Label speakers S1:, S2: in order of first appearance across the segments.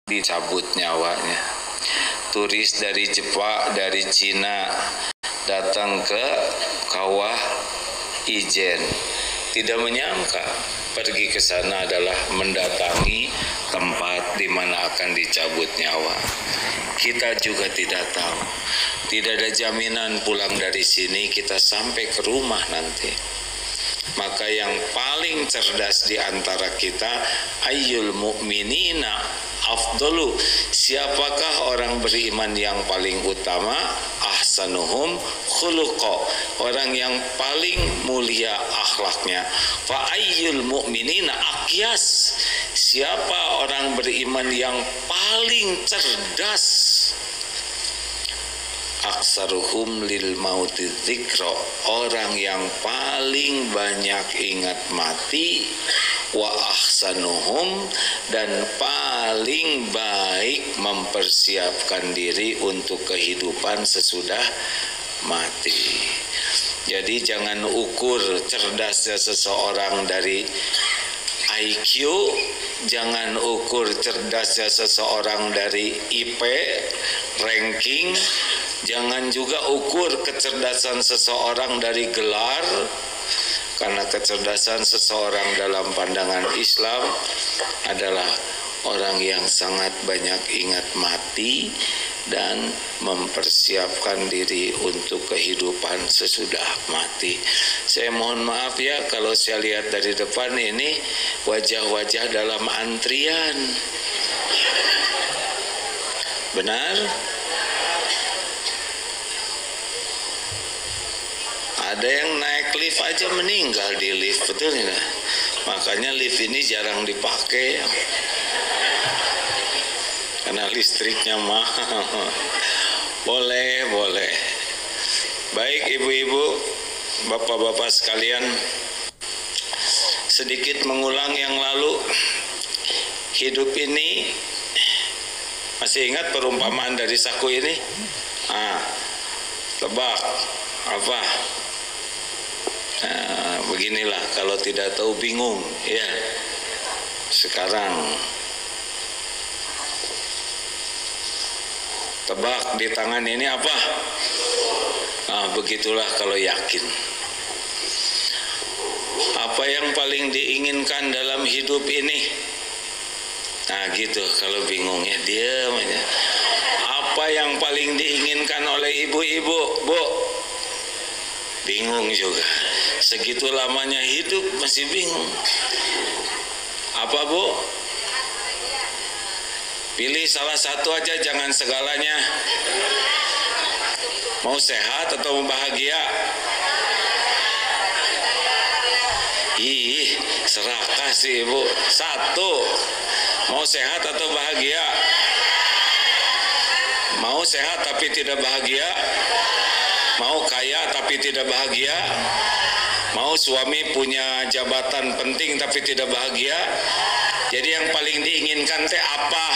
S1: dicabut nyawanya. Turis dari Jepang, dari Cina datang ke Kawah Ijen. Tidak menyangka pergi ke sana adalah mendatangi tempat di mana akan dicabut nyawa. Kita juga tidak tahu. Tidak ada jaminan pulang dari sini kita sampai ke rumah nanti. Maka yang paling cerdas di antara kita, ayyul mu'minina afdalu, siapakah orang beriman yang paling utama? Ahsanuhum khuluqa, orang yang paling mulia akhlaknya. Fa ayyul mu'minina aqyas, siapa orang beriman yang paling cerdas? Aksaruhum lil mauti dzikra, orang yang paling banyak ingat mati. Wa ahsanuhum, dan paling baik mempersiapkan diri untuk kehidupan sesudah mati. Jadi jangan ukur cerdasnya seseorang dari IQ, jangan ukur cerdasnya seseorang dari IP, ranking, jangan juga ukur kecerdasan seseorang dari gelar, karena kecerdasan seseorang dalam pandangan Islam adalah orang yang sangat banyak ingat mati dan mempersiapkan diri untuk kehidupan sesudah mati. Saya mohon maaf ya kalau saya lihat dari depan ini wajah-wajah dalam antrian. Benar? Ada yang naik lift aja meninggal di lift, betul nggak? Makanya lift ini jarang dipakai karena listriknya mahal. Boleh. Baik ibu-ibu, bapak-bapak sekalian, sedikit mengulang yang lalu. Hidup ini, masih ingat perumpamaan dari saku ini? Tebak apa? Beginilah, kalau tidak tahu bingung ya. Sekarang tebak di tangan ini apa? Begitulah kalau yakin. Apa yang paling diinginkan dalam hidup ini? Gitu kalau bingungnya diam aja. Apa yang paling diinginkan oleh ibu-ibu, Bu? Bingung juga. Segitu lamanya hidup masih bingung. Apa, Bu? Pilih salah satu aja, jangan segalanya. Mau sehat atau mau bahagia? Serakah sih Ibu. Satu, mau sehat atau bahagia? Mau sehat tapi tidak bahagia? Mau kaya tapi tidak bahagia? Mau suami punya jabatan penting tapi tidak bahagia? Jadi yang paling diinginkan teh apa?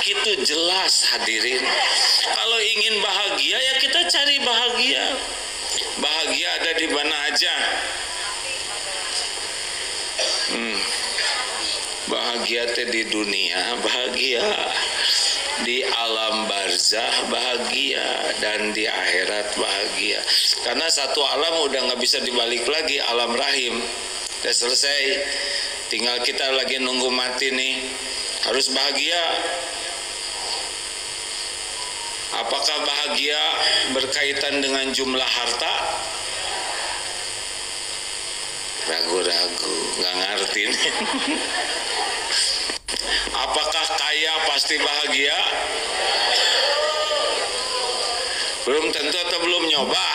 S1: Itu jelas hadirin. Kalau ingin bahagia ya kita cari bahagia. Bahagia ada di mana aja. Bahagia teh di dunia bahagia, di alam barzah bahagia, dan di akhirat bahagia. Karena satu alam udah nggak bisa dibalik lagi, alam rahim udah selesai. Tinggal kita lagi nunggu mati nih, harus bahagia. Apakah bahagia berkaitan dengan jumlah harta? Ragu-ragu, nggak ngerti nih. Apakah kaya pasti bahagia? Belum tentu atau belum nyoba?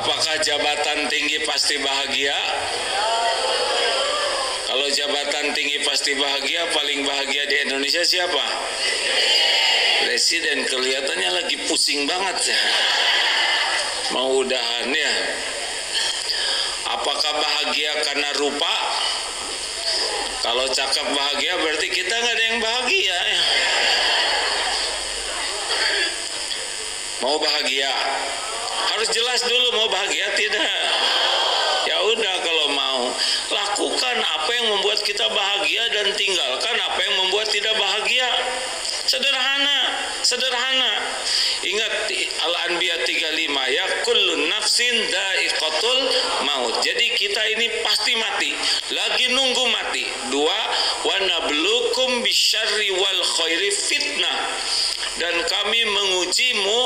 S1: Apakah jabatan tinggi pasti bahagia? Kalau jabatan tinggi pasti bahagia, paling bahagia di Indonesia siapa? Presiden. Kelihatannya lagi pusing banget ya. Mau udahan ya. Apakah bahagia karena rupa? Kalau cakep bahagia berarti kita nggak ada yang bahagia ya. Mau bahagia? Harus jelas dulu mau bahagia tidak. Ya udah, kalau mau laku sederhana. Ingat Al-Anbiya 35 ya, kullun nafsin dha'iqatul maut. Jadi kita ini pasti mati, lagi nunggu mati. 2, wa nabluukum bisyarri wal khairi fitnah. Dan kami mengujimu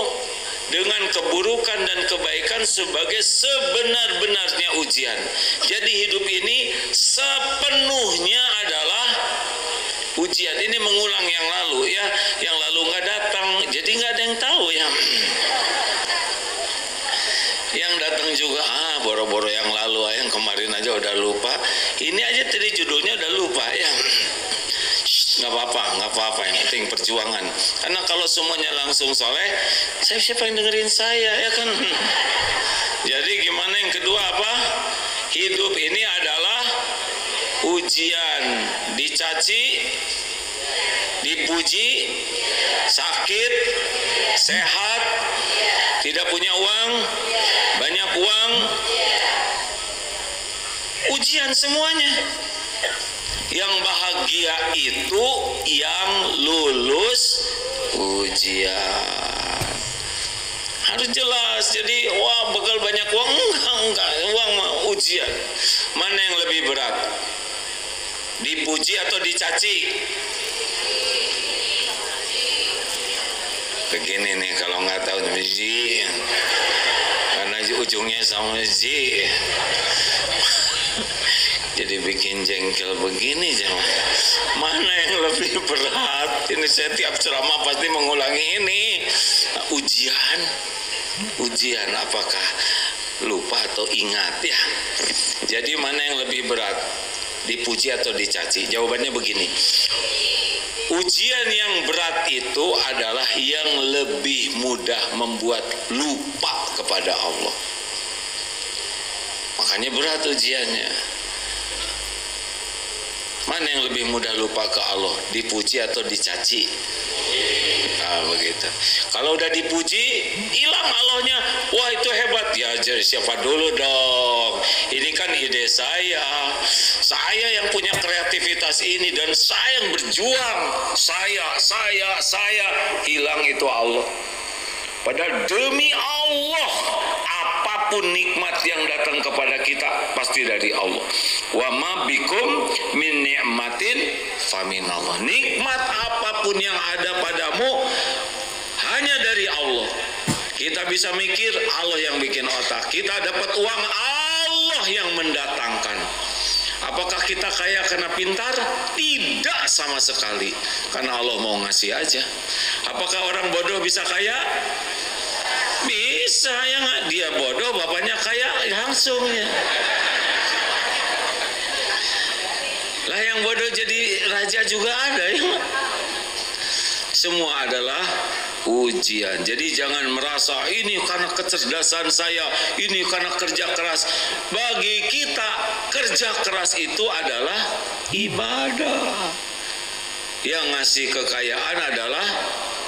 S1: dengan keburukan dan kebaikan sebagai sebenar-benarnya ujian. Jadi hidup ini sepenuhnya adalah ujian. Ini mengulang yang lalu ya, yang lalu nggak datang, jadi nggak ada yang tahu ya. Yang datang juga boro-boro yang lalu, yang kemarin aja udah lupa. Ini aja tadi judulnya udah lupa ya. Nggak apa-apa, yang penting perjuangan. Karena kalau semuanya langsung soleh, siapa yang dengerin saya ya kan? Jadi gimana yang kedua apa? Hidup ini adalah ujian, dicaci, dipuji, sakit, sehat, tidak punya uang, banyak uang, ujian semuanya. Yang bahagia itu yang lulus ujian. Harus jelas. Jadi bakal banyak uang, enggak, uang mah ujian. Mana yang lebih berat? Dipuji atau dicaci? Begini nih, kalau nggak tahu Ji, karena ujungnya sama Ji, jadi bikin jengkel begini jangan. Mana yang lebih berat? Ini saya tiap ceramah pasti mengulangi ini. Ujian apakah lupa atau ingat ya? Jadi mana yang lebih berat? Dipuji atau dicaci? Jawabannya begini. Ujian yang berat itu adalah yang lebih mudah membuat lupa kepada Allah. Makanya berat ujiannya. Mana yang lebih mudah lupa ke Allah? Dipuji atau dicaci? Begitu. Kalau udah dipuji, hilang Allahnya. Wah itu hebat. Ya jadi siapa dulu dong? Ini kan ide saya. Saya yang punya kreativitas ini dan saya yang berjuang. Saya. Hilang itu Allah. Padahal demi Allah, apapun nikmat yang datang kepada kita pasti dari Allah. Wa ma bikum min ni'matin faminallah. Nikmat apapun yang ada padamu hanya dari Allah. Kita bisa mikir, Allah yang bikin otak. Kita dapat uang, Allah yang mendatangkan. Apakah kita kaya karena pintar? Tidak sama sekali. Karena Allah mau ngasih aja. Apakah orang bodoh bisa kaya? Bisa ya nggak? Dia bodoh, bapaknya kaya langsung ya. Lah yang bodoh jadi raja juga ada ya. Semua adalah ujian. Jadi jangan merasa ini karena kecerdasan saya, ini karena kerja keras. Bagi kita kerja keras itu adalah ibadah. Yang ngasih kekayaan adalah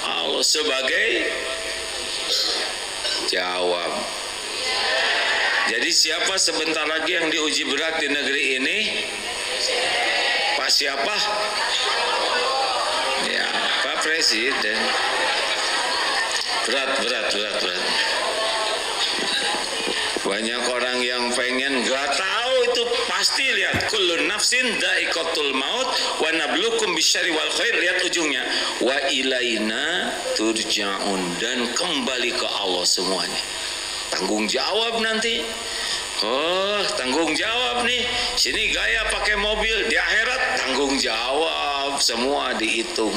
S1: Allah sebagai jawab. Jadi siapa sebentar lagi yang diuji berat di negeri ini? Pak siapa? Ya, Pak Presiden. Berat. Banyak orang yang pengen gak tahu itu pasti lihat kullun nafsin dha'iqatul maut wa nabluukum bisyarri wal khair. Lihat ujungnya wa ilaina turja'un, dan kembali ke Allah semuanya. Tanggung jawab nanti. Oh, tanggung jawab nih. Sini gaya pakai mobil, di akhirat tanggung jawab, semua dihitung.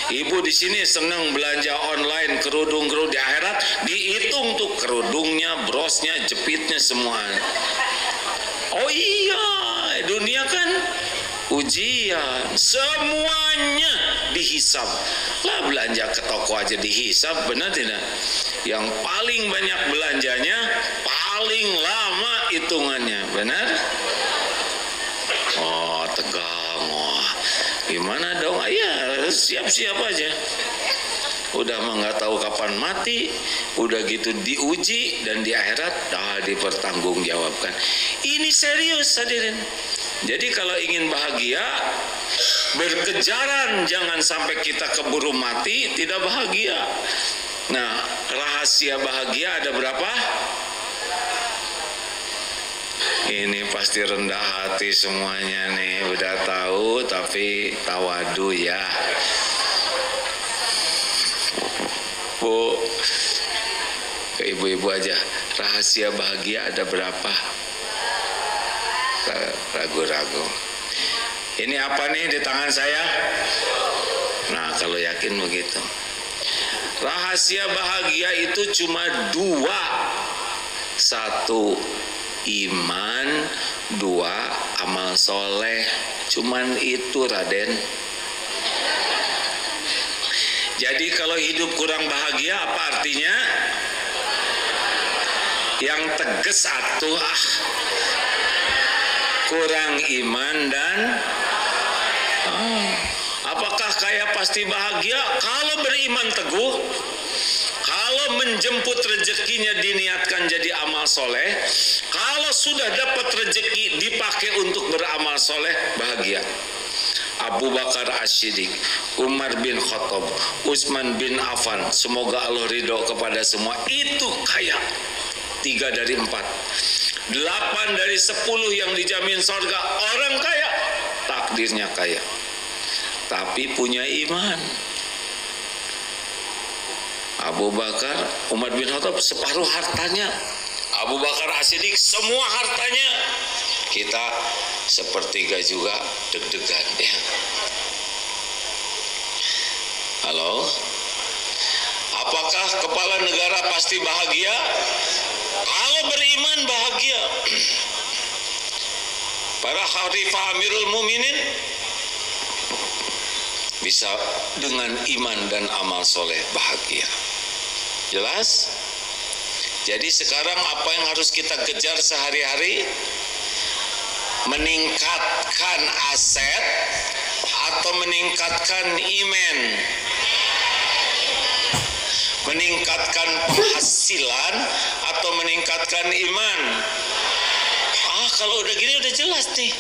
S1: Ibu di sini senang belanja online kerudung, di akhirat dihitung tuh kerudungnya, brosnya, jepitnya semua. Oh iya, dunia kan ujian, semuanya dihisab. Lah belanja ke toko aja dihisab, benar tidak? Yang paling banyak belanjanya, paling lama hitungannya, benar? Oh tegang, gimana dong? Ya siap-siap aja. Udah mah nggak tahu kapan mati, udah gitu diuji dan di akhirat dipertanggungjawabkan. Ini serius hadirin. Jadi kalau ingin bahagia, berkejaran jangan sampai kita keburu mati, tidak bahagia. Nah, rahasia bahagia ada berapa? Ini pasti rendah hati semuanya nih, udah tahu tapi tawadu ya. Bu, ke ibu-ibu aja, rahasia bahagia ada berapa? Ragu-ragu. Ini apa nih di tangan saya? Nah, kalau yakin begitu. Rahasia bahagia itu cuma dua. Satu, iman. Dua, amal soleh. Cuman itu, Raden. Jadi kalau hidup kurang bahagia apa artinya? Yang tegas satu, kurang iman dan apakah kaya pasti bahagia? Kalau beriman teguh, kalau menjemput rezekinya diniatkan jadi amal soleh, kalau sudah dapat rezeki dipakai untuk beramal soleh, bahagia. Abu Bakar As-Siddiq, Umar bin Khattab, Utsman bin Affan, semoga Allah ridho kepada semua, itu kaya. 3 dari 4. 8 dari 10 yang dijamin surga, orang kaya, takdirnya kaya, tapi punya iman. Abu Bakar, Umar bin Khattab separuh hartanya, Abu Bakar As-Siddiq semua hartanya. Kita sepertiga juga deg-degan ya. Halo, apakah kepala negara pasti bahagia? Kalau beriman bahagia. Para khalifah Amirul Mukminin bisa dengan iman dan amal soleh bahagia. Jelas? Jadi sekarang apa yang harus kita kejar sehari-hari? Meningkatkan aset atau meningkatkan iman? Meningkatkan penghasilan atau meningkatkan iman? Kalau udah gini udah jelas nih.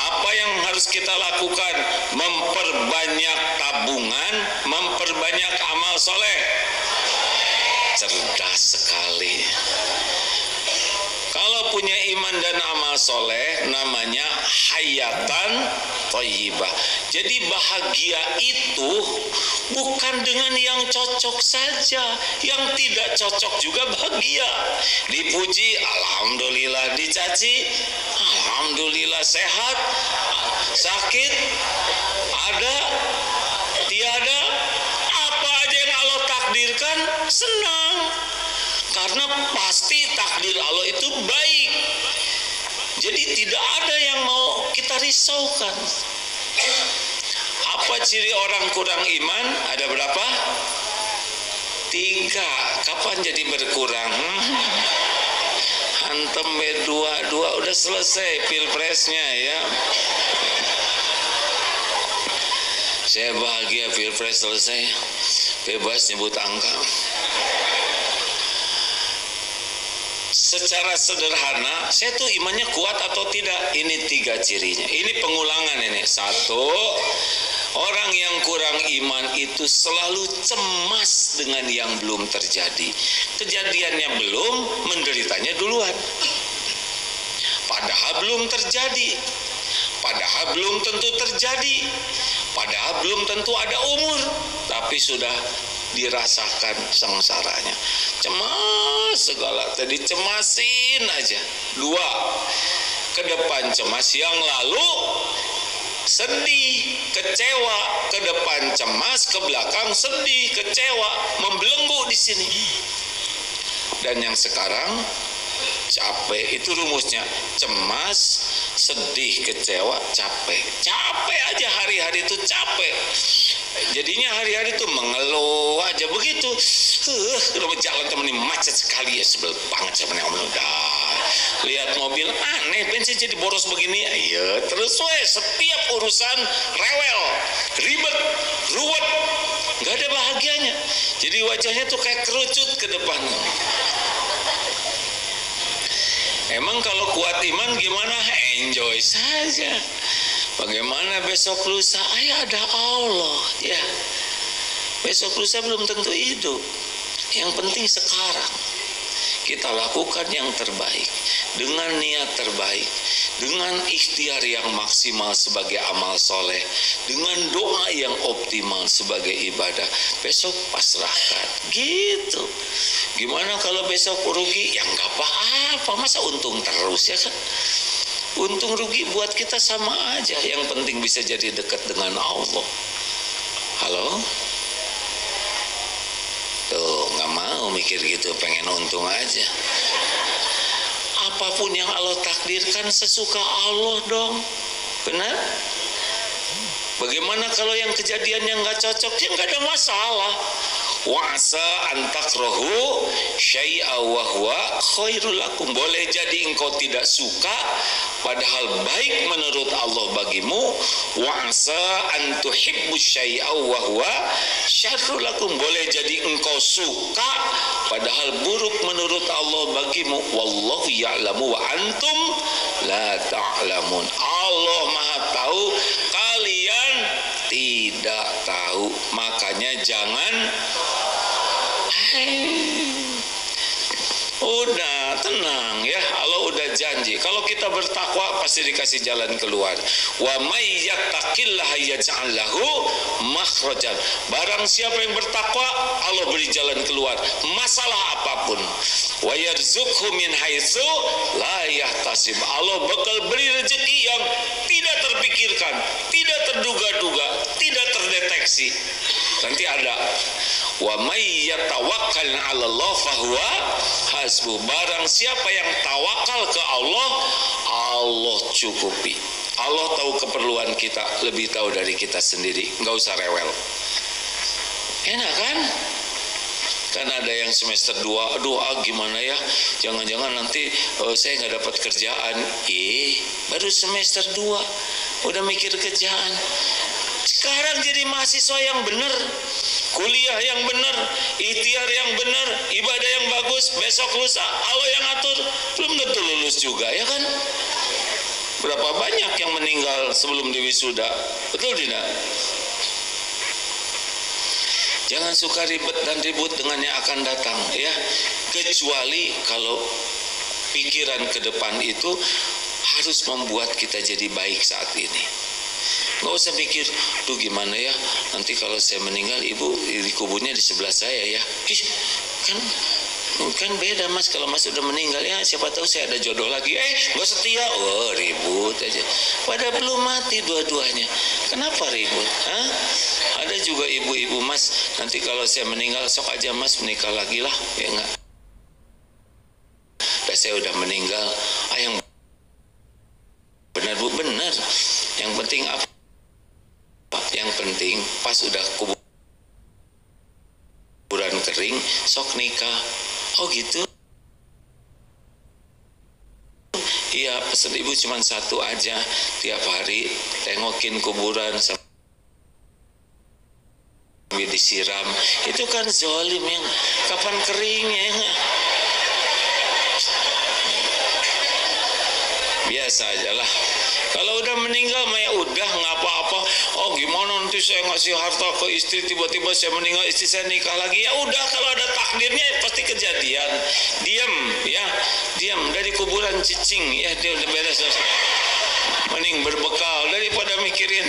S1: Apa yang harus kita lakukan? Memperbanyak tabungan, memperbanyak amal soleh. Cerdas sekali. Kalau punya iman dan amal soleh, namanya hayatan thayyibah. Jadi bahagia itu bukan dengan yang cocok saja, yang tidak cocok juga bahagia. Dipuji, alhamdulillah. Dicaci, alhamdulillah. Sehat, sakit, ada, tiada, apa aja yang Allah takdirkan, senang. Karena pasti takdir Allah itu baik. Jadi tidak ada yang mau kita risaukan. Apa ciri orang kurang iman? Ada berapa? 3. Kapan jadi berkurang? Hantem dua udah selesai pilpresnya ya. Saya bahagia pilpres selesai, bebas nyebut angka. Secara sederhana, saya tuh imannya kuat atau tidak? Ini 3 cirinya. Ini pengulangan ini. 1, orang yang kurang iman itu selalu cemas dengan yang belum terjadi. Kejadiannya belum, menderitanya duluan. Padahal belum terjadi. Padahal belum tentu terjadi. Padahal belum tentu ada umur. Tapi sudah dirasakan sengsaranya. Cemas segala, tadi cemasin aja. 2, ke depan cemas, yang lalu sedih, kecewa, ke depan cemas, ke belakang sedih, kecewa, membelenggu di sini. Dan yang sekarang capek, itu rumusnya. Cemas, sedih, kecewa, capek. Capek aja hari-hari itu capek. Jadinya hari-hari itu mengeluh aja begitu. Udah jalan temen ini macet sekali ya, sebel banget sama nih omong. Lihat mobil aneh, bensin jadi boros begini. Iya, terus setiap urusan rewel, ribet, ruwet, nggak ada bahagianya. Jadi wajahnya tuh kayak kerucut ke depan. Emang kalau kuat iman gimana? Enjoy saja. Bagaimana besok lusa? Ada Allah, ya. Besok lusa belum tentu hidup. Yang penting sekarang kita lakukan yang terbaik dengan niat terbaik, dengan ikhtiar yang maksimal sebagai amal soleh, dengan doa yang optimal sebagai ibadah. Besok pasrahkan, gitu. Gimana kalau besok rugi? Ya nggak apa-apa, masa untung terus, ya kan? Untung rugi buat kita sama aja. Yang penting bisa jadi dekat dengan Allah. Halo? Tuh, nggak mau mikir gitu, pengen untung aja. Apapun yang Allah takdirkan sesuka Allah dong. Benar? Bagaimana kalau yang kejadian yang nggak cocok? Ya nggak ada masalah. Wa asa antakrahu syai'a wa huwa khairul lakum. Boleh jadi engkau tidak suka padahal baik menurut Allah bagimu. Wa asa an tuhibbu syai'a wa huwa syarrul lakum. Boleh jadi engkau suka padahal buruk menurut Allah bagimu. Wallahu ya'lamu wa antum la ta'lamun. Allah Maha tahu, kalian tidak tahu. Makanya jangan udah tenang ya. Allah udah janji kalau kita bertakwa pasti dikasih jalan keluar. Wa may yattaqillaha yaj'al lahu makhrajan. Barang siapa yang bertakwa, Allah beri jalan keluar masalah apapun. Wa yarzuqhu min haitsu la yahtasib. Allah bakal beri rezeki yang tidak terpikirkan, tidak terduga-duga, tidak terdeteksi. Nanti ada wa may yatawakkal 'ala Allah fahuwa hasbuh. Barang siapa yang tawakal ke Allah, Allah cukupi. Allah tahu keperluan kita, lebih tahu dari kita sendiri. Nggak usah rewel. Enak kan? Kan ada yang semester 2, aduh gimana ya, jangan-jangan nanti saya nggak dapat kerjaan. Baru semester 2 udah mikir kerjaan. Sekarang jadi mahasiswa yang benar, kuliah yang benar, ikhtiar yang benar, ibadah yang bagus. Besok lusa Allah yang atur, belum tentu lulus juga, ya kan? Berapa banyak yang meninggal sebelum diwisuda, betul tidak? Jangan suka ribet dan ribut dengan yang akan datang, ya. Kecuali kalau pikiran ke depan itu harus membuat kita jadi baik saat ini. Nggak usah pikir, tuh gimana ya, nanti kalau saya meninggal ibu dikuburnya di sebelah saya ya. Kan beda mas, kalau mas udah meninggal ya siapa tahu saya ada jodoh lagi. Nggak setia, ribut aja. Padahal belum mati dua-duanya. Kenapa ribut? Ada juga ibu-ibu mas, nanti kalau saya meninggal sok aja mas menikah lagi lah, ya enggak? Saya udah meninggal, yang benar bu, benar. Yang penting apa? Yang penting pas udah kuburan kering, sok nikah. Oh gitu? Iya, pesan ibu cuma satu aja, tiap hari tengokin kuburan sambil disiram. Itu kan zolim yang kapan keringnya? Biasa aja lah. Kalau udah meninggal mah ya udah nggak apa-apa. Oh gimana nanti saya ngasih harta ke istri, tiba-tiba saya meninggal istri saya nikah lagi. Ya udah, kalau ada takdirnya pasti kejadian. Diam ya, diam dari kuburan cicing ya, dia udah beres. Mending berbekal daripada mikirin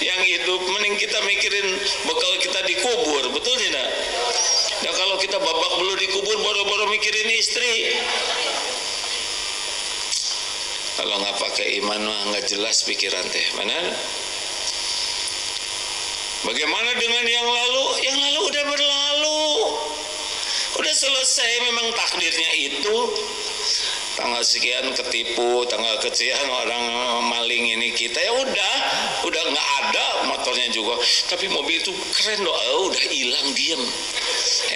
S1: yang hidup. Mending kita mikirin bekal kita dikubur, betul tidak? Ya kalau kita babak belur dikubur baru-baru mikirin istri. Kalau nggak pakai iman mah nggak jelas pikiran teh, benar? Bagaimana dengan yang lalu? Yang lalu udah berlalu, udah selesai. Memang takdirnya itu. Tanggal sekian ketipu, tanggal sekian orang maling ini kita, ya udah nggak ada motornya juga. Tapi mobil itu keren loh, udah hilang diem.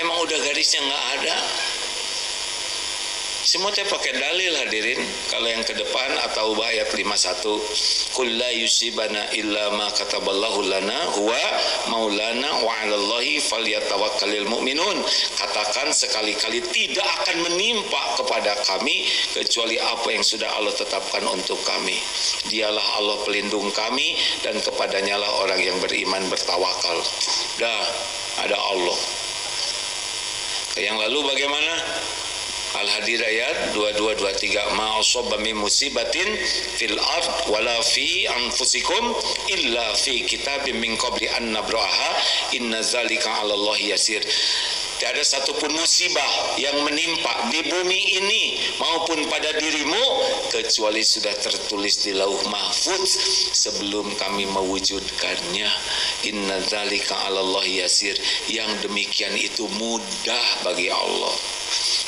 S1: Emang udah garisnya nggak ada. Semua teh pakai dalil hadirin. Kalau yang ke depan atau ayat 51, qul la yusibana illa ma kataballahu lana huwa maulana wa 'alallahi falyatawakkalul mu'minun. Katakan sekali-kali tidak akan menimpa kepada kami kecuali apa yang sudah Allah tetapkan untuk kami. Dialah Allah pelindung kami dan kepadanya lah orang yang beriman bertawakal. Dah, ada Allah. Yang lalu bagaimana? Al-Hadid ayat 22-23, ma asaba min musibatin fil ard wala fi anfusikum illa fi kitabim min qabli an nabraha inna zalika 'ala Allah yasir. Tiada satupun musibah yang menimpa di bumi ini maupun pada dirimu kecuali sudah tertulis di lauh mahfuz sebelum kami mewujudkannya. Inna dzalika 'ala Allah yasir. Yang demikian itu mudah bagi Allah.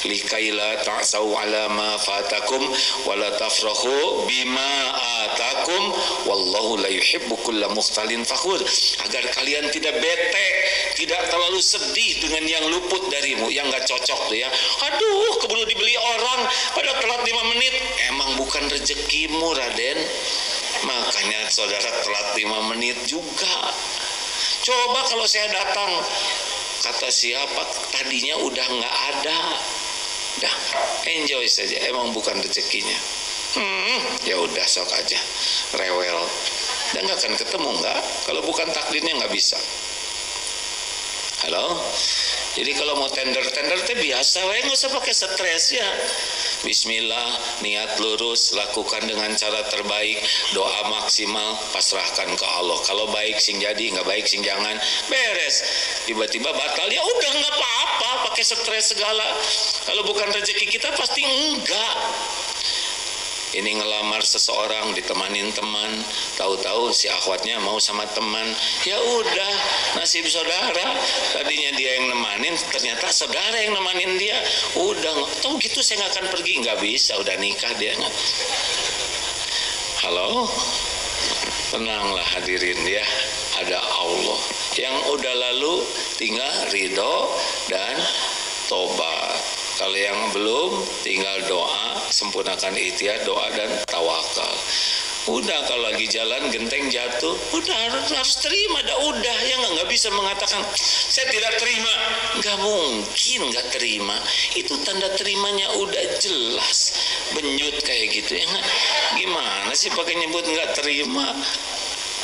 S1: Likaila ta'sau 'ala ma fatakum wa la tafrahu bima atakum wallahu la yuhibbu kulla mukhtalin fakhur. Agar kalian tidak bete, tidak terlalu sedih dengan yang luput darimu, yang gak cocok tuh ya. Aduh, keburu dibeli orang pada telat 5 menit. Emang bukan rezekimu, Raden. Makanya saudara telat 5 menit juga. Coba kalau saya datang, kata siapa tadinya udah gak ada. Dah, enjoy saja. Emang bukan rezekinya. Ya udah sok aja. Rewel. Dan nggak akan ketemu nggak. Kalau bukan takdirnya nggak bisa. Halo. Jadi kalau mau tender teh biasa, nggak usah pakai stres ya. Bismillah, niat lurus, lakukan dengan cara terbaik, doa maksimal, pasrahkan ke Allah. Kalau baik sing jadi, nggak baik sing jangan, beres. Tiba-tiba batal, ya udah nggak apa-apa, pakai stres segala. Kalau bukan rezeki kita pasti enggak. Ini ngelamar seseorang, ditemanin teman, tahu-tahu si akhwatnya mau sama teman, ya udah, nasib saudara. Tadinya dia yang nemanin, ternyata saudara yang nemanin dia. Udah, tahu gitu saya nggak akan pergi, nggak bisa, udah nikah dia. Halo, tenanglah hadirin ya, ada Allah. Yang udah lalu tinggal ridho dan tobat. Kalau yang belum, tinggal doa, sempurnakan ikhtiar, doa dan tawakal. Udah, kalau lagi jalan genteng jatuh, udah harus terima, udah ya nggak bisa mengatakan saya tidak terima, nggak mungkin nggak terima. Itu tanda terimanya udah jelas, benyut kayak gitu ya. Gimana sih pakai nyebut nggak terima?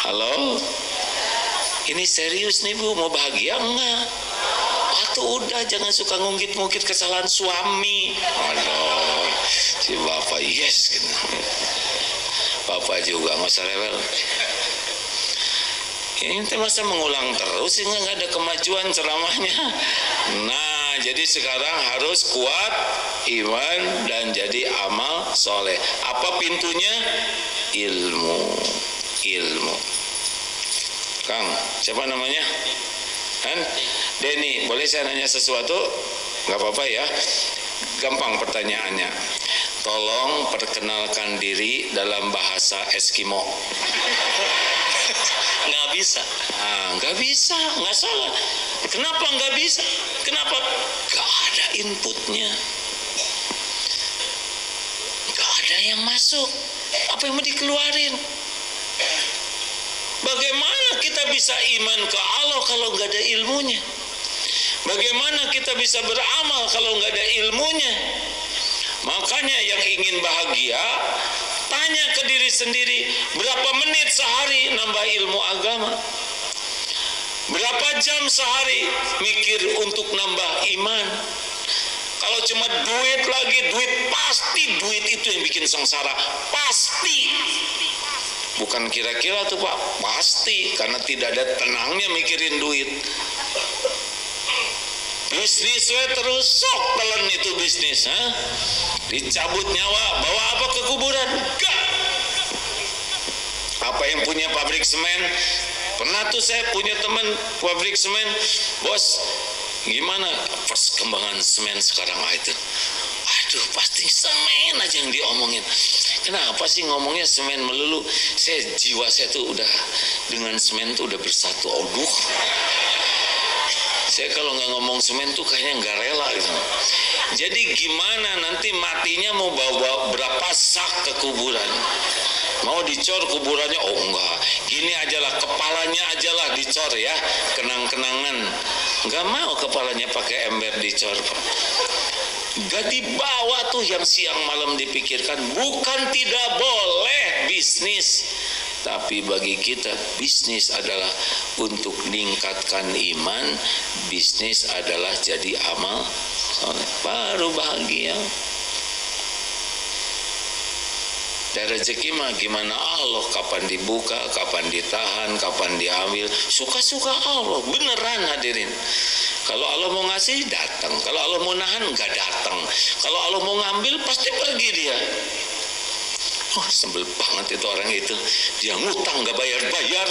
S1: Halo, ini serius nih Bu, mau bahagia enggak? Atau udah, jangan suka ngungkit-ngungkit kesalahan suami. Aduh, si bapak yes gitu. Bapak juga nggak usah rewel. Ini masa mengulang terus, nggak ada kemajuan ceramahnya. Nah, jadi sekarang harus kuat iman dan jadi amal soleh. Apa pintunya? Ilmu. Kang, siapa namanya? Kan? Denny, boleh saya nanya sesuatu? Nggak apa-apa ya. Gampang pertanyaannya. Tolong perkenalkan diri dalam bahasa Eskimo. Nggak bisa. Nggak bisa, nggak salah. Kenapa nggak bisa? Kenapa? Nggak ada inputnya. Nggak ada yang masuk. Apa yang mau dikeluarin? Bagaimana kita bisa iman ke Allah kalau nggak ada ilmunya? Bagaimana kita bisa beramal kalau nggak ada ilmunya? Makanya yang ingin bahagia, tanya ke diri sendiri, berapa menit sehari nambah ilmu agama? Berapa jam sehari mikir untuk nambah iman? Kalau cuma duit lagi, pasti duit itu yang bikin sengsara. Pasti. Bukan kira-kira tuh Pak, pasti. Karena tidak ada tenangnya mikirin duit. Bisnis terus sok telan itu bisnis, dicabut nyawa, bawa apa ke kuburan? Enggak. Apa yang punya pabrik semen? Pernah tuh saya punya teman pabrik semen, bos, gimana perkembangan semen sekarang itu? Aduh, pasti semen aja yang diomongin. Kenapa sih ngomongnya semen melulu? Jiwa saya tuh udah dengan semen tuh udah bersatu. Aduh. Saya kalau nggak ngomong semen tuh kayaknya nggak rela gitu. Jadi gimana nanti matinya mau bawa berapa sak ke kuburan? Mau dicor kuburannya? Oh enggak, gini ajalah, kepalanya ajalah dicor ya, kenang-kenangan. Nggak mau kepalanya pakai ember dicor, Pak. Gak dibawa tuh yang siang malam dipikirkan. Bukan tidak boleh bisnis, tapi bagi kita bisnis adalah untuk meningkatkan iman. Bisnis adalah jadi amal soleh, baru bahagia. Dan rezeki mah gimana Allah, kapan dibuka, kapan ditahan, kapan diambil, suka-suka Allah, beneran hadirin. Kalau Allah mau ngasih, datang. Kalau Allah mau nahan, nggak datang. Kalau Allah mau ngambil, pasti pergi dia. Oh, sebel banget itu orang itu. Dia ngutang nggak bayar-bayar,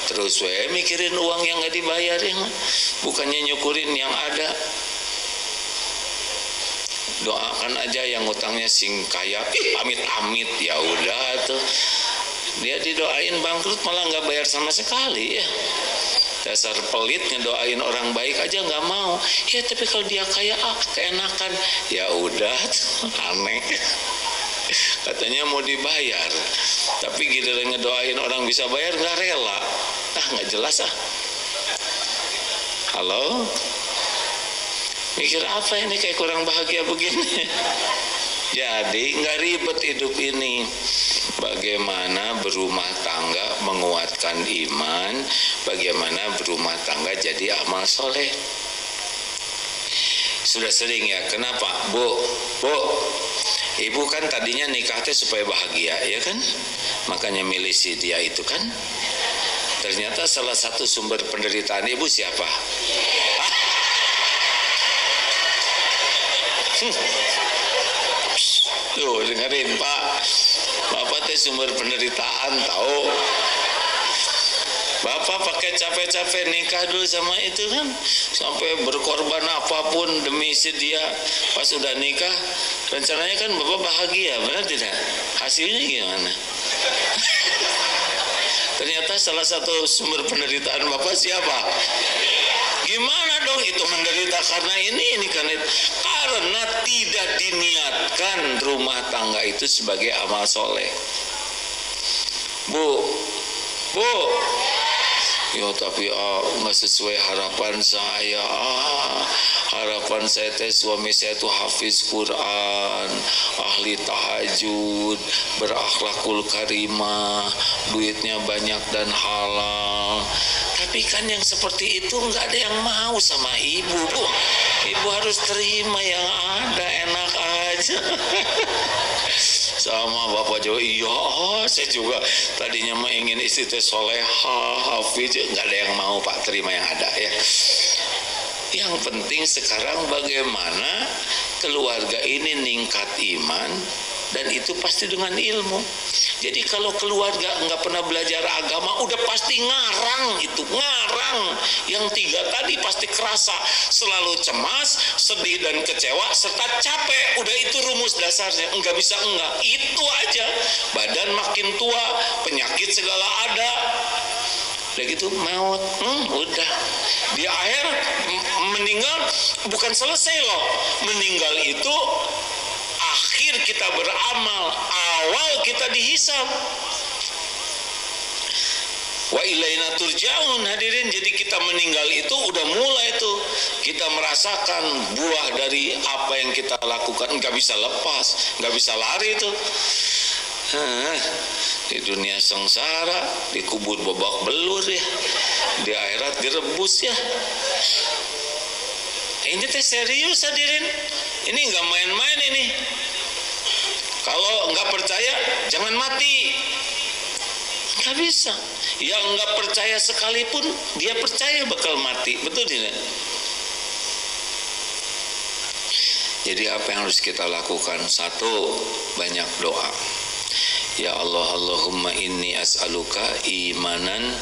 S1: terus mikirin uang yang nggak dibayar, ya. Bukannya nyukurin yang ada. Doakan aja yang ngutangnya sing kaya, amit-amit, ya udah tuh. Dia didoain bangkrut malah nggak bayar sama sekali, ya. Dasar pelit, ngedoain orang baik aja nggak mau. Ya tapi kalau dia kaya, keenakan, ya udah, aneh. Katanya mau dibayar, tapi giliran ngedoain orang bisa bayar nggak rela. Nggak jelas ah. Halo, mikir apa ini kayak kurang bahagia begini? Jadi nggak ribet hidup ini. Bagaimana berumah tangga menguatkan iman, bagaimana berumah tangga jadi amal soleh. Sudah sering ya, kenapa? Bu, ibu kan tadinya nikahnya supaya bahagia, ya kan? Makanya milih si dia itu kan? Ternyata salah satu sumber penderitaan ibu siapa? Tuh dengerin Pak, Bapak teh sumber penderitaan tahu. Bapak pakai capek-capek nikah dulu sama itu kan, sampai berkorban apapun demi si dia. Pas udah nikah, rencananya kan Bapak bahagia, benar tidak? Hasilnya gimana? Ternyata salah satu sumber penderitaan Bapak siapa? Gimana dong itu menderita karena ini karena tidak diniatkan rumah tangga itu sebagai amal soleh. Bu, ya tapi nggak sesuai harapan saya. Harapan saya teh suami saya tuh hafiz Quran, ahli tahajud, berakhlakul karimah, duitnya banyak dan halal. Tapi kan yang seperti itu nggak ada yang mau sama ibu, Bu. Ibu harus terima yang ada, enak aja. Sama Bapak Jawa, iya, saya juga tadinya mah ingin istri teh soleha, hafiz, nggak ada yang mau Pak, terima yang ada ya. Yang penting sekarang bagaimana keluarga ini ningkat iman, dan itu pasti dengan ilmu. Jadi kalau keluarga nggak pernah belajar agama, udah pasti ngarang itu, ngarang. Yang tiga tadi pasti kerasa, selalu cemas, sedih dan kecewa, serta capek. Udah itu rumus dasarnya, nggak bisa enggak. Itu aja, badan makin tua, penyakit segala ada. Udah gitu maut, udah. Di akhir meninggal bukan selesai loh, meninggal itu akhir kita beramal, awal kita dihisab. Wa ilaina turja'un, hadirin. Jadi kita meninggal itu udah mulai tuh kita merasakan buah dari apa yang kita lakukan. Nggak bisa lepas, nggak bisa lari tuh. Di dunia sengsara dikubur babak belur ya, di akhirat direbus ya. Ini teh serius hadirin, ini nggak main-main ini. Kalau nggak percaya jangan mati, nggak bisa. Yang nggak percaya sekalipun dia percaya bakal mati, betul tidak? Jadi apa yang harus kita lakukan? Satu, banyak doa. Ya Allah, Allahumma inni as'aluka imanan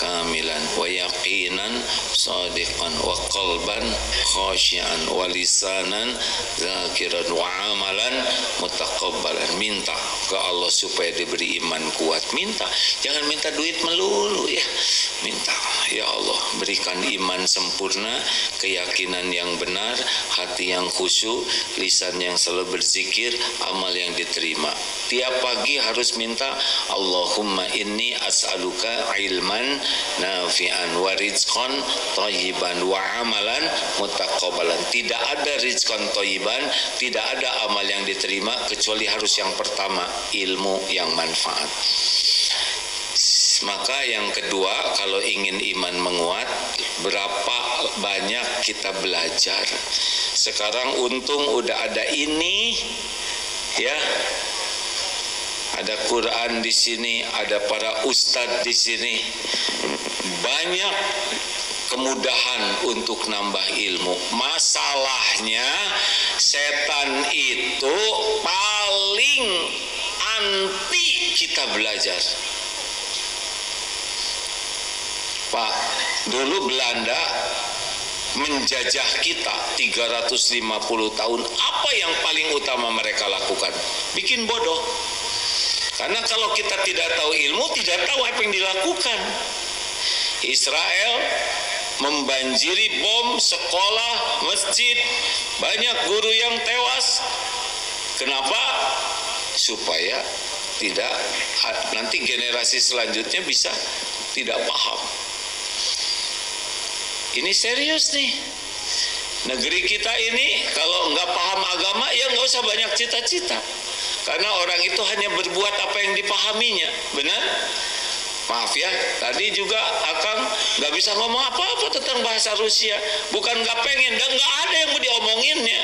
S1: kamilan wa yaqinan sadiqan wa qalban khasyian wa lisanan zakiran wa amalan mutaqabbalan. Minta ke Allah supaya diberi iman kuat. Minta, jangan minta duit melulu ya. Minta, ya Allah berikan iman sempurna, keyakinan yang benar, hati yang khusyuk, lisan yang selalu berzikir, amal yang diterima. Tiap pagi harus minta, Allahumma inni as'aluka ilman nafi'an wa rizqan thayyiban wa amalan mutaqabbalan. Tidak ada rizqan thayyiban, tidak ada amal yang diterima kecuali harus yang pertama, ilmu yang manfaat. Maka yang kedua, kalau ingin iman menguat, berapa banyak kita belajar. Sekarang untung udah ada ini, ya. Ada Quran di sini, ada para ustadz di sini. Banyak kemudahan untuk nambah ilmu. Masalahnya setan itu paling anti kita belajar. Pak, dulu Belanda menjajah kita 350 tahun. Apa yang paling utama mereka lakukan? Bikin bodoh. Karena kalau kita tidak tahu ilmu, tidak tahu apa yang dilakukan. Israel membanjiri bom sekolah, masjid, banyak guru yang tewas. Kenapa? Supaya tidak, nanti generasi selanjutnya bisa tidak paham. Ini serius nih. Negeri kita ini kalau nggak paham agama ya nggak usah banyak cita-cita. Karena orang itu hanya berbuat apa yang dipahaminya. Benar? Maaf ya, tadi juga Akang nggak bisa ngomong apa-apa tentang bahasa Rusia. Bukan nggak pengen, dan nggak ada yang mau diomonginnya.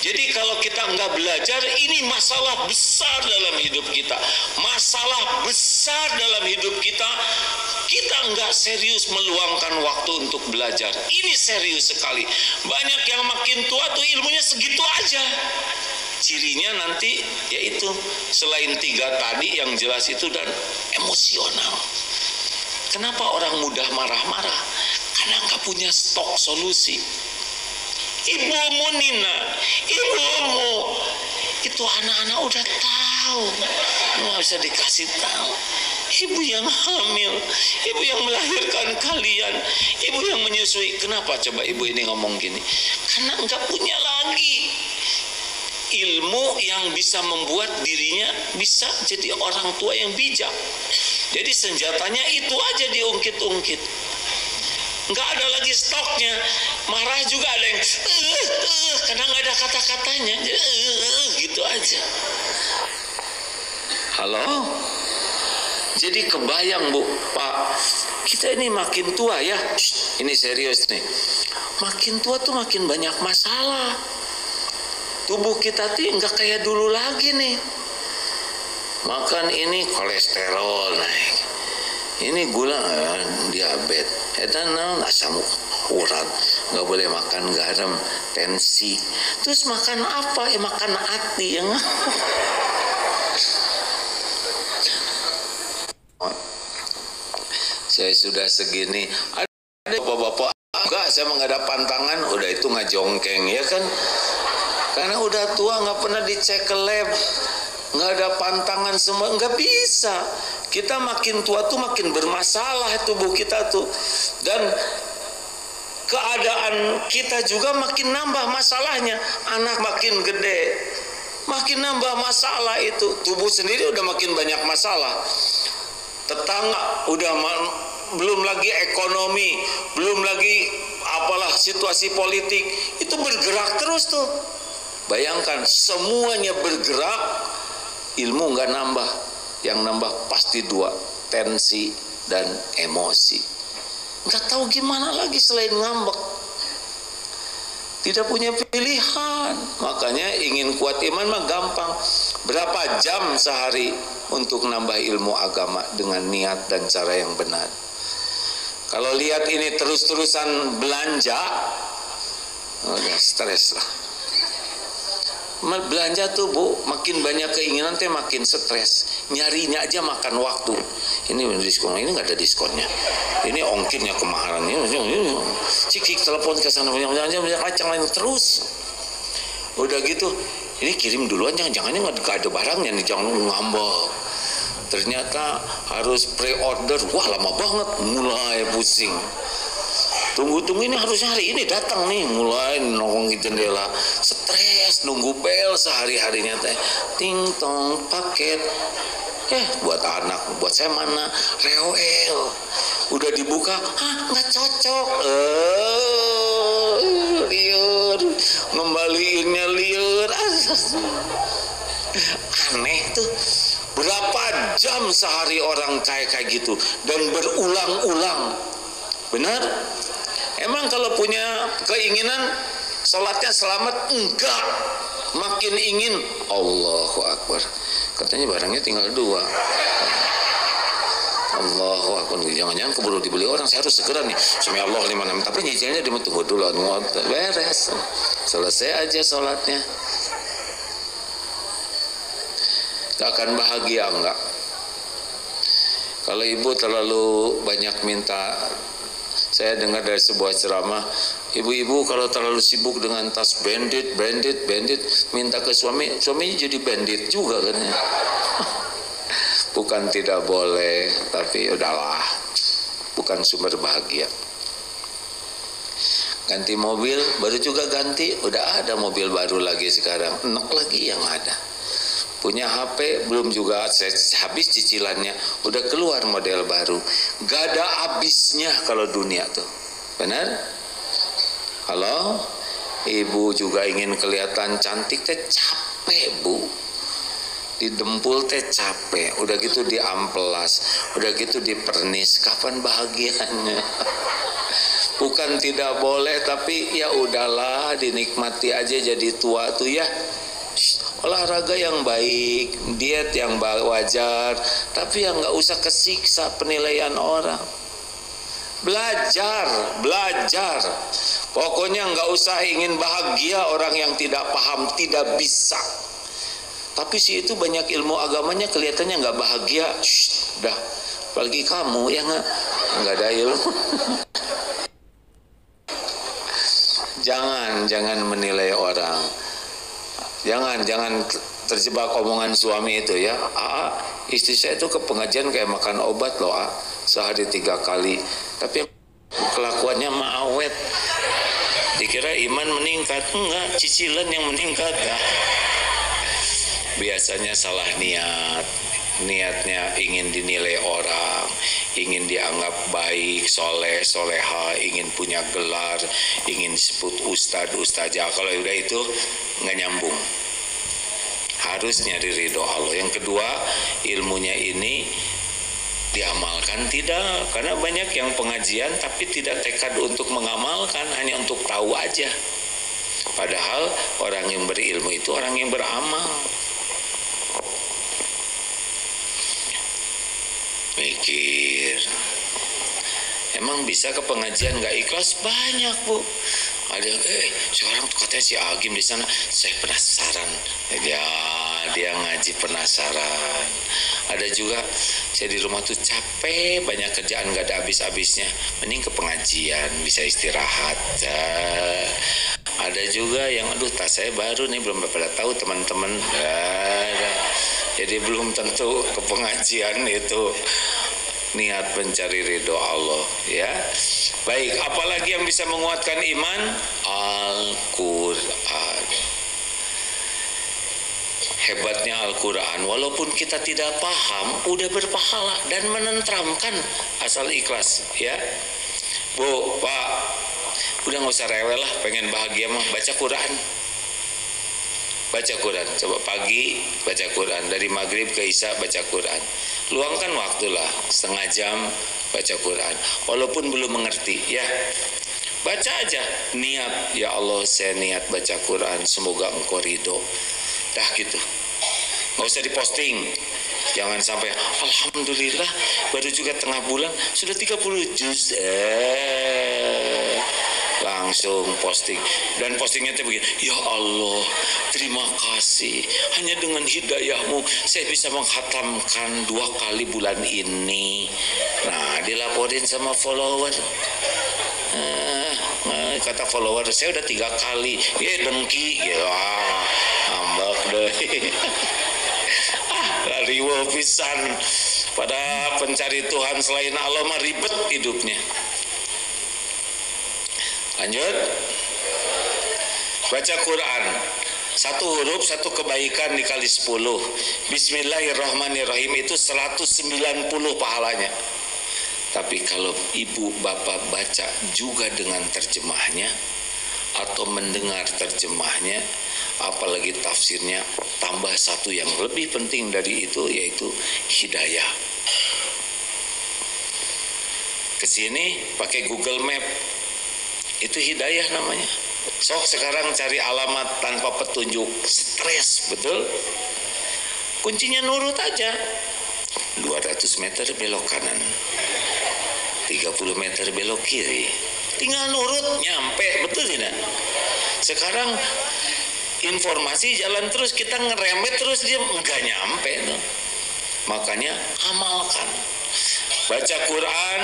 S1: Jadi kalau kita nggak belajar, ini masalah besar dalam hidup kita. Masalah besar dalam hidup kita. Kita nggak serius meluangkan waktu untuk belajar. Ini serius sekali. Banyak yang makin tua tuh ilmunya segitu aja. Cirinya nanti yaitu selain 3 tadi yang jelas itu, dan emosional. Kenapa orang mudah marah-marah? Karena nggak punya stok solusi. Ibumu Nina, ibumu itu anak-anak udah tahu, nggak bisa dikasih tahu. Ibu yang hamil, ibu yang melahirkan kalian, ibu yang menyusui. Kenapa coba ibu ini ngomong gini? Karena nggak punya lagi ilmu yang bisa membuat dirinya bisa jadi orang tua yang bijak. Jadi senjatanya itu aja diungkit-ungkit. Nggak ada lagi stoknya. Marah juga ada yang karena nggak ada kata-katanya, gitu aja. Halo? Jadi kebayang Bu, Pak, kita ini makin tua ya. Ini serius nih. Makin tua tuh makin banyak masalah. Tubuh kita tuh nggak kayak dulu lagi nih. Makan ini kolesterol naik. Ini gula, diabetes, edan asam urat, nggak boleh makan garam, tensi. Terus makan apa? Makan hati yang. Saya sudah segini. Ada bapak-bapak enggak, saya nggak ada pantangan, udah itu ngajongkeng ya kan? Karena udah tua nggak pernah dicek ke lab. Nggak ada pantangan semua, nggak bisa. Kita makin tua tuh makin bermasalah tubuh kita tuh. Dan keadaan kita juga makin nambah masalahnya. Anak makin gede, makin nambah masalah itu. Tubuh sendiri udah makin banyak masalah. Tetangga udah belum lagi ekonomi, belum lagi apalah situasi politik. Itu bergerak terus tuh. Bayangkan semuanya bergerak, ilmu nggak nambah, yang nambah pasti 2, tensi dan emosi. Nggak tahu gimana lagi selain ngambek. Tidak punya pilihan. Makanya ingin kuat iman mah gampang. Berapa jam sehari untuk nambah ilmu agama dengan niat dan cara yang benar. Kalau lihat ini terus-terusan belanja, udah stres lah. Belanja tuh Bu, makin banyak keinginan teh makin stres. Nyarinya aja makan waktu. ini diskon, ini nggak ada diskonnya, ini ongkirnya kemahalan, ini cik telepon ke sana, jangan acang lain terus. Udah gitu, ini kirim duluan, jangan-jangan nggak ada barangnya nih, jangan ngambek. Ternyata harus pre-order, wah lama banget, mulai pusing. Tunggu ini harusnya hari ini datang nih, mulai nongol di jendela, stres nunggu bel sehari-harinya teh, ting tong paket, buat anak, buat saya mana, rewel, udah dibuka, nggak cocok, liur, ngembaliinnya liur, aneh tuh. Berapa jam sehari orang kayak gitu dan berulang-ulang, benar? Emang kalau punya keinginan sholatnya selamat? Enggak, makin ingin. Allahu Akbar, katanya barangnya tinggal 2. Allahu Akbar, jangan-jangan keburu dibeli orang, saya harus segera nih, Sami Allah 5 tapi nyicilnya dia tunggu dulu, beres, selesai aja sholatnya. Gak akan bahagia enggak? Kalau ibu terlalu banyak minta. Saya dengar dari sebuah ceramah, ibu-ibu kalau terlalu sibuk dengan tas bandit, minta ke suaminya jadi bandit juga katanya. Bukan tidak boleh, tapi udahlah, bukan sumber bahagia. Ganti mobil, baru juga ganti, udah ada mobil baru lagi sekarang, enak lagi yang ada. Punya HP belum juga habis cicilannya, udah keluar model baru. Gak ada habisnya kalau dunia tuh, benar? Halo, ibu juga ingin kelihatan cantik teh capek bu, didempul teh capek, udah gitu diamplas, udah gitu dipernis, kapan bahagianya? Bukan tidak boleh, tapi ya udahlah, dinikmati aja jadi tua tuh ya. Olahraga yang baik, diet yang wajar, tapi yang nggak usah kesiksa penilaian orang. Belajar, pokoknya nggak usah ingin bahagia orang yang tidak paham, tidak bisa. Tapi sih itu banyak ilmu agamanya kelihatannya nggak bahagia. Dah, apalagi kamu yang nggak ada ilmu. Jangan menilai orang. Jangan terjebak omongan suami itu ya. Istri saya itu ke pengajian kayak makan obat loh, sehari 3 kali. Tapi kelakuannya awet. Dikira iman meningkat, enggak, cicilan yang meningkat. Biasanya salah niat. Niatnya ingin dinilai orang, ingin dianggap baik, soleh, soleha, ingin punya gelar, ingin disebut ustadzah. Kalau udah itu nggak nyambung. Harus nyari ridho Allah. Yang kedua, ilmunya ini diamalkan tidak, karena banyak yang pengajian tapi tidak tekad untuk mengamalkan, hanya untuk tahu aja. Padahal orang yang berilmu itu orang yang beramal. Mikir, emang bisa ke pengajian nggak ikhlas? Banyak bu. Ada seorang tuh katanya si Agim di sana, saya penasaran. Dia ngaji penasaran. Ada juga saya di rumah tuh capek, banyak kerjaan nggak ada habis-habisnya, mending ke pengajian bisa istirahat. Ada juga yang aduh tas saya baru nih, belum pada tahu teman-teman. Jadi belum tentu ke pengajian itu niat mencari ridho Allah ya. Baik, apalagi yang bisa menguatkan iman? Al-Quran. Hebatnya Al-Quran, walaupun kita tidak paham, udah berpahala dan menenteramkan asal ikhlas ya. Bu, Pak, udah nggak usah rewel lah, pengen bahagia mah baca Quran. Baca Quran, coba pagi baca Quran, dari maghrib ke isya baca Quran. Luangkan waktulah setengah jam baca Quran, walaupun belum mengerti ya. Baca aja, niat, ya Allah saya niat baca Quran, semoga engkau ridho. Dah gitu, nggak usah diposting. Jangan sampai alhamdulillah baru juga tengah bulan sudah 30 juz. langsung posting, dan postingnya itu begini, ya Allah terima kasih, hanya dengan hidayahmu saya bisa menghatamkan 2 kali bulan ini. Nah, dilaporin sama follower, kata follower, saya udah 3 kali, ya dengki ya, ngambek deh. Riwo pisan, pada pencari Tuhan selain Allah mah ribet hidupnya. Lanjut, baca Quran, 1 huruf 1 kebaikan dikali 10. Bismillahirrahmanirrahim itu 190 pahalanya. Tapi kalau ibu bapak baca juga dengan terjemahnya atau mendengar terjemahnya, apalagi tafsirnya, tambah 1 yang lebih penting dari itu, yaitu hidayah. Kesini pakai Google Map, itu hidayah namanya. Sok sekarang cari alamat tanpa petunjuk, stres, betul? Kuncinya nurut aja. 200 meter belok kanan, 30 meter belok kiri, tinggal nurut, nyampe, betul tidak? Sekarang informasi jalan terus, kita ngeremet terus, dia nggak nyampe tuh. Makanya amalkan, baca Quran,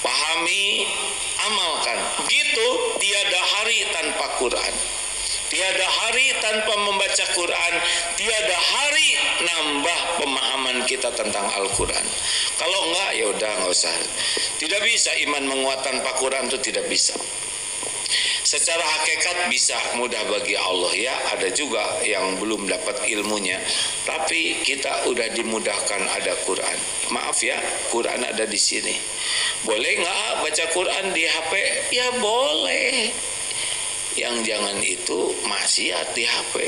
S1: pahami, amalkan. Begitu, tiada hari tanpa Quran, tiada hari tanpa membaca Quran, tiada hari nambah pemahaman kita tentang Al-Quran. Kalau enggak, ya udah nggak usah. Tidak bisa iman menguat tanpa Quran, itu tidak bisa. Secara hakikat bisa, mudah bagi Allah ya. Ada juga yang belum dapat ilmunya, tapi kita udah dimudahkan, ada Quran. Maaf ya, Quran ada di sini. Boleh nggak baca Quran di HP? Ya boleh. Yang jangan itu maksiat di HP.